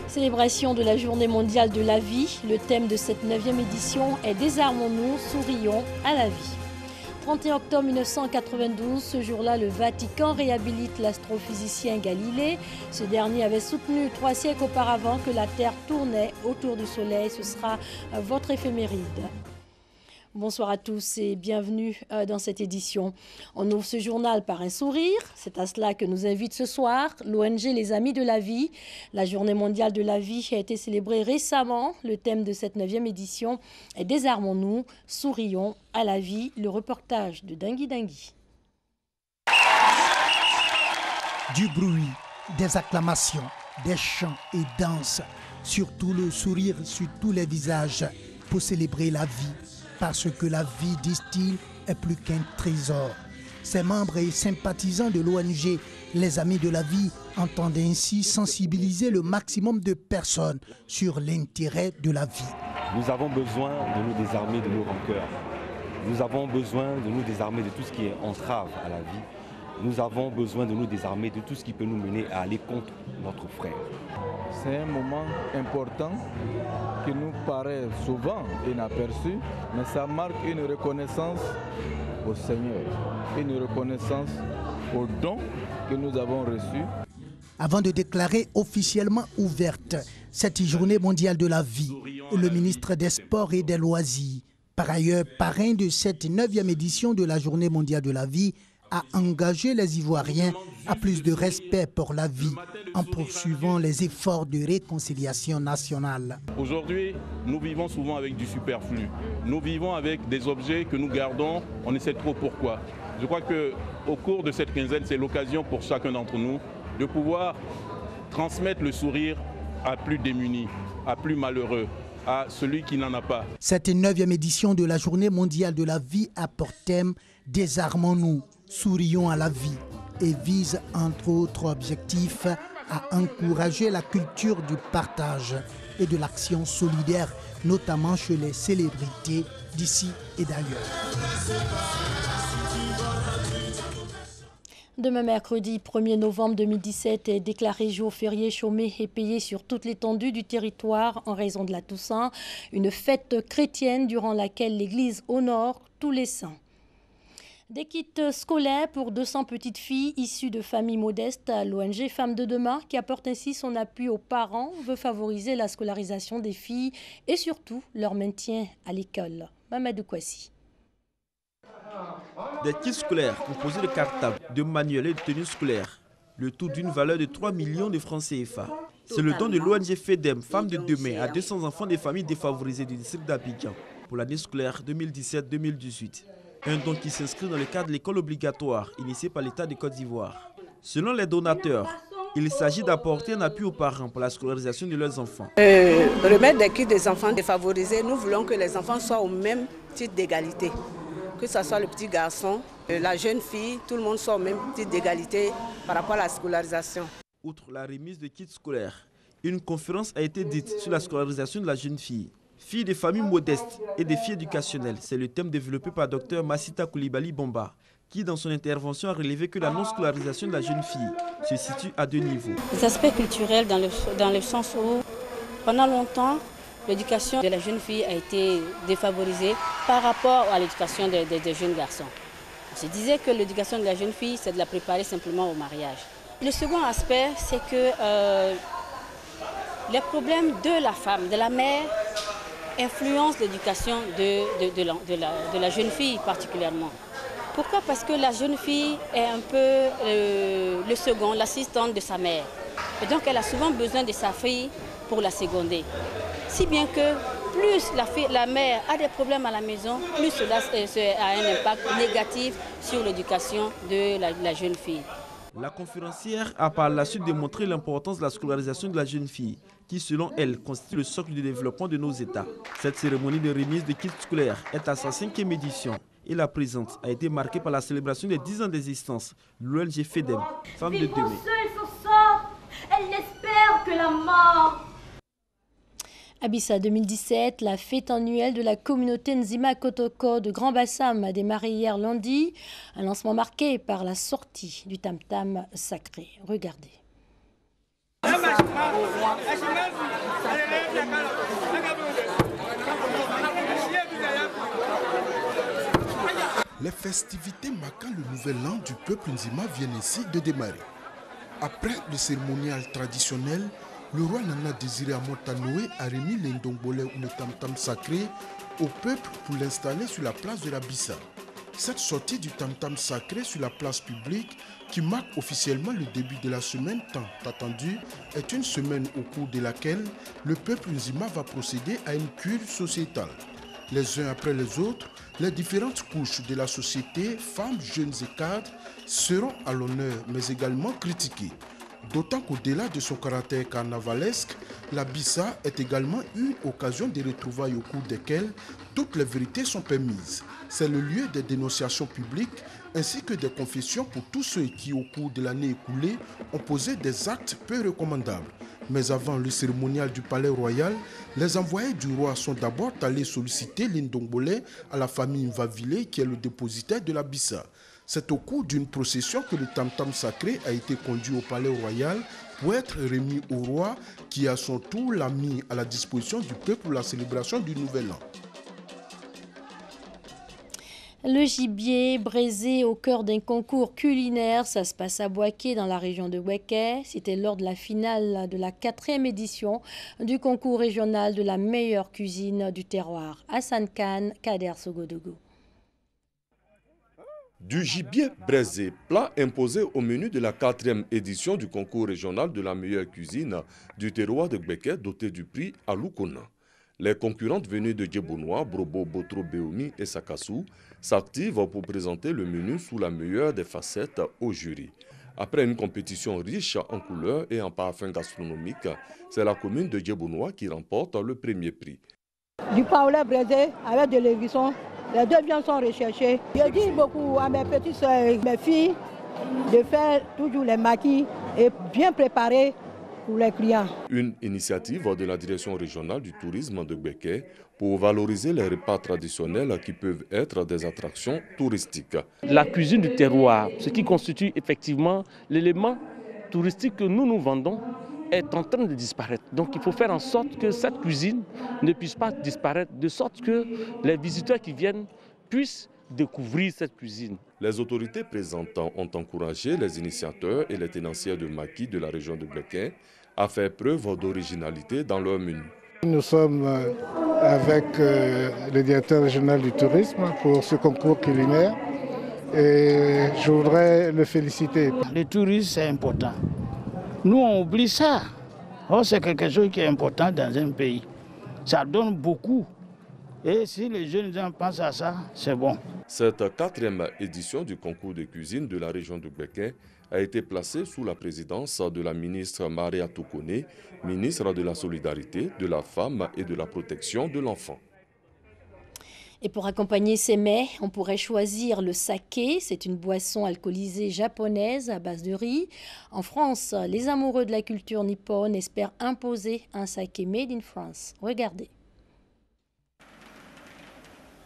Célébration de la Journée mondiale de la vie. Le thème de cette 9e édition est « Désarmons-nous, sourions à la vie ». 31 octobre 1992, ce jour-là, le Vatican réhabilite l'astrophysicien Galilée. Ce dernier avait soutenu 3 siècles auparavant que la Terre tournait autour du Soleil. Ce sera votre éphéméride. Bonsoir à tous et bienvenue dans cette édition. On ouvre ce journal par un sourire. C'est à cela que nous invite ce soir l'ONG Les Amis de la Vie. La Journée mondiale de la vie a été célébrée récemment. Le thème de cette 9e édition est « Désarmons-nous, sourions à la vie ». Le reportage de Dingui Dingui. Du bruit, des acclamations, des chants et danses, surtout le sourire sur tous les visages pour célébrer la vie. Parce que la vie, disent-ils, est plus qu'un trésor. Ces membres et sympathisants de l'ONG Les Amis de la Vie entendent ainsi sensibiliser le maximum de personnes sur l'intérêt de la vie. Nous avons besoin de nous désarmer de nos rancœurs. Nous avons besoin de nous désarmer de tout ce qui est entrave à la vie. Nous avons besoin de nous désarmer de tout ce qui peut nous mener à aller contre notre frère. C'est un moment important qui nous paraît souvent inaperçu, mais ça marque une reconnaissance au Seigneur, une reconnaissance aux dons que nous avons reçus. Avant de déclarer officiellement ouverte cette journée mondiale de la vie, le ministre des Sports et des Loisirs, par ailleurs parrain de cette 9e édition de la Journée mondiale de la vie, a engagé les Ivoiriens à plus de respect pour la vie en poursuivant les efforts de réconciliation nationale. Aujourd'hui, nous vivons souvent avec du superflu. Nous vivons avec des objets que nous gardons, on ne sait trop pourquoi. Je crois qu'au cours de cette quinzaine, c'est l'occasion pour chacun d'entre nous de pouvoir transmettre le sourire à plus démunis, à plus malheureux, à celui qui n'en a pas. Cette 9e édition de la Journée mondiale de la vie a pour thème « Désarmons-nous, sourions à la vie » et vise entre autres objectifs à encourager la culture du partage et de l'action solidaire, notamment chez les célébrités d'ici et d'ailleurs. Demain mercredi 1er novembre 2017 est déclaré jour férié chômé et payé sur toute l'étendue du territoire en raison de la Toussaint, une fête chrétienne durant laquelle l'Église honore tous les saints. Des kits scolaires pour 200 petites filles issues de familles modestes. L'ONG Femmes de Demain, qui apporte ainsi son appui aux parents, veut favoriser la scolarisation des filles et surtout leur maintien à l'école. Mamadou Kouassi. Des kits scolaires composés de cartables, de manuels et de tenues scolaires, le tout d'une valeur de 3 millions de francs CFA. C'est le don de l'ONG FEDEM, Femmes de Demain, à 200 enfants des familles défavorisées du district d'Abidjan pour l'année scolaire 2017-2018. Un don qui s'inscrit dans le cadre de l'école obligatoire initiée par l'État de Côte d'Ivoire. Selon les donateurs, il s'agit d'apporter un appui aux parents pour la scolarisation de leurs enfants. Remettre des kits des enfants défavorisés, nous voulons que les enfants soient au même titre d'égalité. Que ce soit le petit garçon, la jeune fille, tout le monde soit au même titre d'égalité par rapport à la scolarisation. Outre la remise de kits scolaires, une conférence a été dite sur la scolarisation de la jeune fille. Filles de familles modestes et défis éducationnels, c'est le thème développé par Dr Massita Koulibaly Bomba, qui dans son intervention a relevé que la non-scolarisation de la jeune fille se situe à 2 niveaux. Les aspects culturels dans le sens où, pendant longtemps, l'éducation de la jeune fille a été défavorisée par rapport à l'éducation des jeunes garçons. On se disait que l'éducation de la jeune fille, c'est de la préparer simplement au mariage. Le second aspect, c'est que les problèmes de la femme, de la mère, influencent l'éducation de la jeune fille particulièrement. Pourquoi? Parce que la jeune fille est un peu le second, l'assistante de sa mère. Et donc elle a souvent besoin de sa fille pour la seconder. Si bien que plus la mère a des problèmes à la maison, plus cela a un impact négatif sur l'éducation de la jeune fille. La conférencière a par la suite démontré l'importance de la scolarisation de la jeune fille, qui selon elle constitue le socle du développement de nos États. Cette cérémonie de remise de kits scolaires est à sa 5e édition et la présente a été marquée par la célébration des 10 ans d'existence de l'ONG FEDEM, Femmes de Demain. Elle n'espère que la mort. Abissa 2017, la fête annuelle de la communauté Nzima Kotoko de Grand Bassam a démarré hier lundi. Un lancement marqué par la sortie du tam-tam sacré. Regardez. Les festivités marquant le nouvel an du peuple Nzima viennent ainsi de démarrer. Après le cérémonial traditionnel, le roi Nana Désiré Amotanoé a remis l'Indongbole ou le tam-tam sacré au peuple pour l'installer sur la place de la Bissa. Cette sortie du tam-tam sacré sur la place publique, qui marque officiellement le début de la semaine tant attendue, est une semaine au cours de laquelle le peuple Nzima va procéder à une cure sociétale. Les uns après les autres, les différentes couches de la société, femmes, jeunes et cadres, seront à l'honneur mais également critiquées. D'autant qu'au-delà de son caractère carnavalesque, la Bissa est également une occasion de retrouvailles au cours desquelles toutes les vérités sont permises. C'est le lieu des dénonciations publiques ainsi que des confessions pour tous ceux qui, au cours de l'année écoulée, ont posé des actes peu recommandables. Mais avant le cérémonial du palais royal, les envoyés du roi sont d'abord allés solliciter l'Indongbole à la famille Mvavile qui est le dépositaire de la Bissa. C'est au cours d'une procession que le tam-tam sacré a été conduit au palais royal pour être remis au roi qui à son tour l'a mis à la disposition du peuple pour la célébration du Nouvel An. Le gibier braisé au cœur d'un concours culinaire, ça se passe à Boaké dans la région de Bouaké. C'était lors de la finale de la 4e édition du concours régional de la meilleure cuisine du terroir. Hassan Khan, Kader Sogodogo. Du gibier braisé, plat imposé au menu de la 4e édition du concours régional de la meilleure cuisine du terroir de Gbeke, doté du prix Aloukouna. Les concurrentes venues de Djebounois, Brobo, Botro, Beomi et Sakassou s'activent pour présenter le menu sous la meilleure des facettes au jury. Après une compétition riche en couleurs et en parfums gastronomiques, c'est la commune de Djebounois qui remporte le premier prix. Du paolet braisé avec de l'éguisson, les deux viandes sont recherchées. Je dis beaucoup à mes petites soeurs, mes filles, de faire toujours les maquis et bien préparer pour les clients. Une initiative de la direction régionale du tourisme de Gbeke pour valoriser les repas traditionnels qui peuvent être des attractions touristiques. La cuisine du terroir, ce qui constitue effectivement l'élément touristique que nous vendons, est en train de disparaître. Donc il faut faire en sorte que cette cuisine ne puisse pas disparaître, de sorte que les visiteurs qui viennent puissent découvrir cette cuisine. Les autorités présentes ont encouragé les initiateurs et les tenanciers de maquis de la région de Gbeke à faire preuve d'originalité dans leur menu. Nous sommes avec le directeur régional du tourisme pour ce concours culinaire et je voudrais le féliciter. Le tourisme, c'est important. Nous, on oublie ça. Oh, c'est quelque chose qui est important dans un pays. Ça donne beaucoup. Et si les jeunes gens pensent à ça, c'est bon. Cette 4e édition du concours de cuisine de la région de Gbeke a été placée sous la présidence de la ministre Maria Toukone, ministre de la Solidarité, de la Femme et de la Protection de l'Enfant. Et pour accompagner ces mets, on pourrait choisir le saké. C'est une boisson alcoolisée japonaise à base de riz. En France, les amoureux de la culture nippone espèrent imposer un saké made in France. Regardez.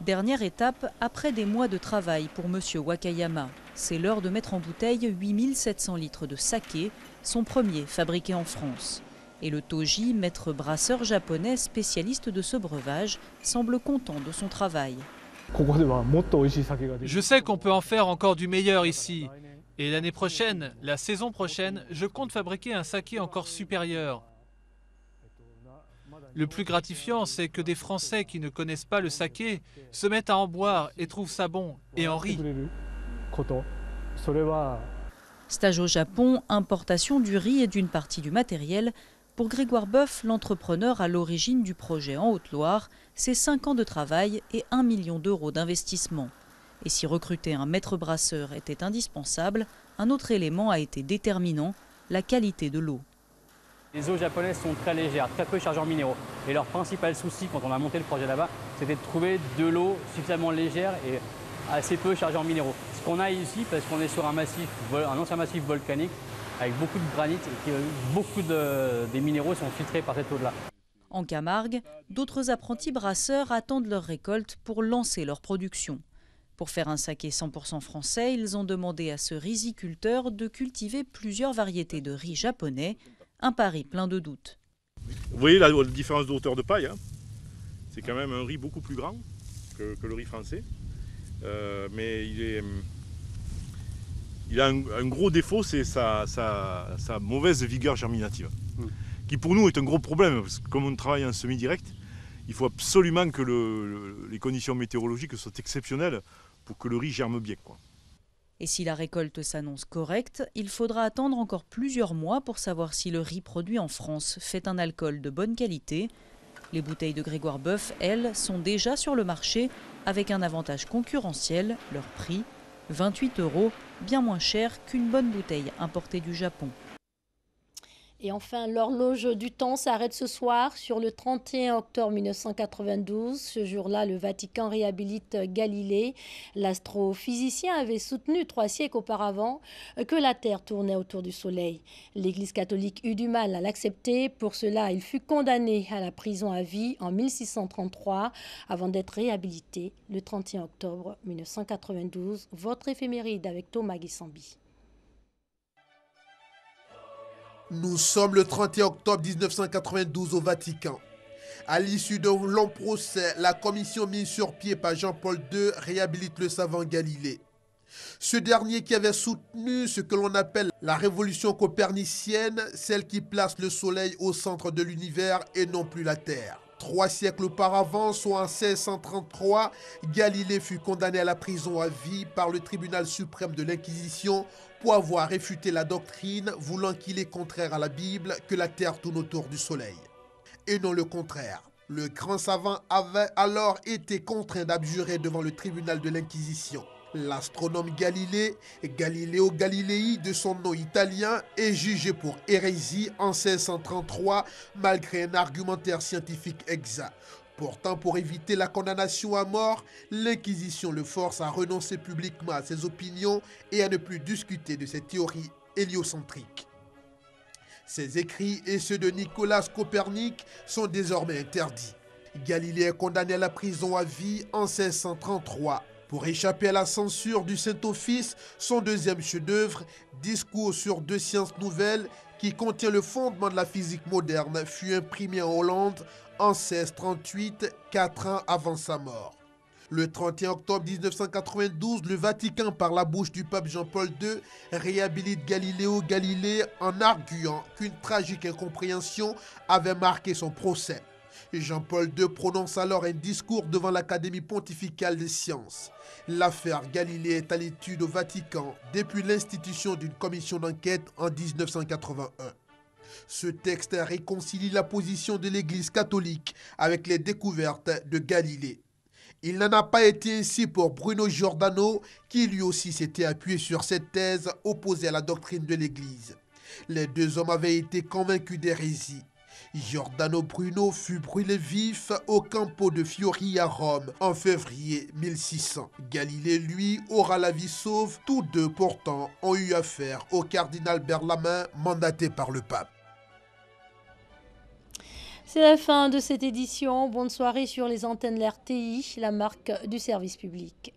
Dernière étape, après des mois de travail pour M. Wakayama. C'est l'heure de mettre en bouteille 8700 litres de saké, son premier fabriqué en France. Et le Toji, maître brasseur japonais spécialiste de ce breuvage, semble content de son travail. Je sais qu'on peut en faire encore du meilleur ici. Et l'année prochaine, la saison prochaine, je compte fabriquer un saké encore supérieur. Le plus gratifiant, c'est que des Français qui ne connaissent pas le saké se mettent à en boire et trouvent ça bon et en rient. Stage au Japon, importation du riz et d'une partie du matériel. Pour Grégoire Boeuf, l'entrepreneur à l'origine du projet en Haute-Loire, c'est 5 ans de travail et 1 million d'euros d'investissement. Et si recruter un maître brasseur était indispensable, un autre élément a été déterminant, la qualité de l'eau. Les eaux japonaises sont très légères, très peu chargées en minéraux. Et leur principal souci quand on a monté le projet là-bas, c'était de trouver de l'eau suffisamment légère et assez peu chargée en minéraux. Ce qu'on a ici, parce qu'on est sur un ancien massif volcanique, avec beaucoup de granit et que beaucoup des minéraux sont filtrés par cette eau-là. En Camargue, d'autres apprentis brasseurs attendent leur récolte pour lancer leur production. Pour faire un saké 100% français, ils ont demandé à ce riziculteur de cultiver plusieurs variétés de riz japonais, Un pari plein de doutes. Vous voyez la différence de hauteur de paille, hein. C'est quand même un riz beaucoup plus grand que le riz français. Mais il a un gros défaut, c'est sa mauvaise vigueur germinative. Qui pour nous est un gros problème, parce que comme on travaille en semi-direct, il faut absolument que les conditions météorologiques soient exceptionnelles pour que le riz germe bien, quoi. Et si la récolte s'annonce correcte, il faudra attendre encore plusieurs mois pour savoir si le riz produit en France fait un alcool de bonne qualité. Les bouteilles de Grégoire Boeuf, elles, sont déjà sur le marché avec un avantage concurrentiel, leur prix, 28 €, bien moins cher qu'une bonne bouteille importée du Japon. Et enfin, l'horloge du temps s'arrête ce soir sur le 31 octobre 1992. Ce jour-là, le Vatican réhabilite Galilée. L'astrophysicien avait soutenu 3 siècles auparavant que la Terre tournait autour du Soleil. L'Église catholique eut du mal à l'accepter. Pour cela, il fut condamné à la prison à vie en 1633 avant d'être réhabilité le 31 octobre 1992. Votre éphéméride avec Thomas Guissambi. Nous sommes le 31 octobre 1992 au Vatican. À l'issue d'un long procès, la commission mise sur pied par Jean-Paul II réhabilite le savant Galilée. Ce dernier qui avait soutenu ce que l'on appelle la révolution copernicienne, celle qui place le Soleil au centre de l'univers et non plus la Terre. 3 siècles auparavant, soit en 1633, Galilée fut condamné à la prison à vie par le tribunal suprême de l'Inquisition pour avoir réfuté la doctrine voulant qu'il est contraire à la Bible que la Terre tourne autour du Soleil. Et non le contraire. Le grand savant avait alors été contraint d'abjurer devant le tribunal de l'Inquisition. L'astronome Galilée, Galileo Galilei de son nom italien, est jugé pour hérésie en 1633 malgré un argumentaire scientifique exact. Pourtant, pour éviter la condamnation à mort, l'Inquisition le force à renoncer publiquement à ses opinions et à ne plus discuter de ses théories héliocentriques. Ses écrits et ceux de Nicolas Copernic sont désormais interdits. Galilée est condamné à la prison à vie en 1633. Pour échapper à la censure du Saint-Office, son deuxième chef-d'œuvre, Discours sur 2 sciences nouvelles, qui contient le fondement de la physique moderne, fut imprimé en Hollande en 1638, 4 ans avant sa mort. Le 31 octobre 1992, le Vatican, par la bouche du pape Jean-Paul II, réhabilite Galileo Galilei en arguant qu'une tragique incompréhension avait marqué son procès. Jean-Paul II prononce alors un discours devant l'Académie pontificale des sciences. L'affaire Galilée est à l'étude au Vatican depuis l'institution d'une commission d'enquête en 1981. Ce texte réconcilie la position de l'Église catholique avec les découvertes de Galilée. Il n'en a pas été ainsi pour Bruno Giordano, qui lui aussi s'était appuyé sur cette thèse opposée à la doctrine de l'Église. Les 2 hommes avaient été convaincus d'hérésie. Giordano Bruno fut brûlé vif au Campo de Fiori à Rome en février 1600. Galilée, lui, aura la vie sauve. Tous deux, pourtant, ont eu affaire au cardinal Berlamin, mandaté par le pape. C'est la fin de cette édition. Bonne soirée sur les antennes de l'RTI, la marque du service public.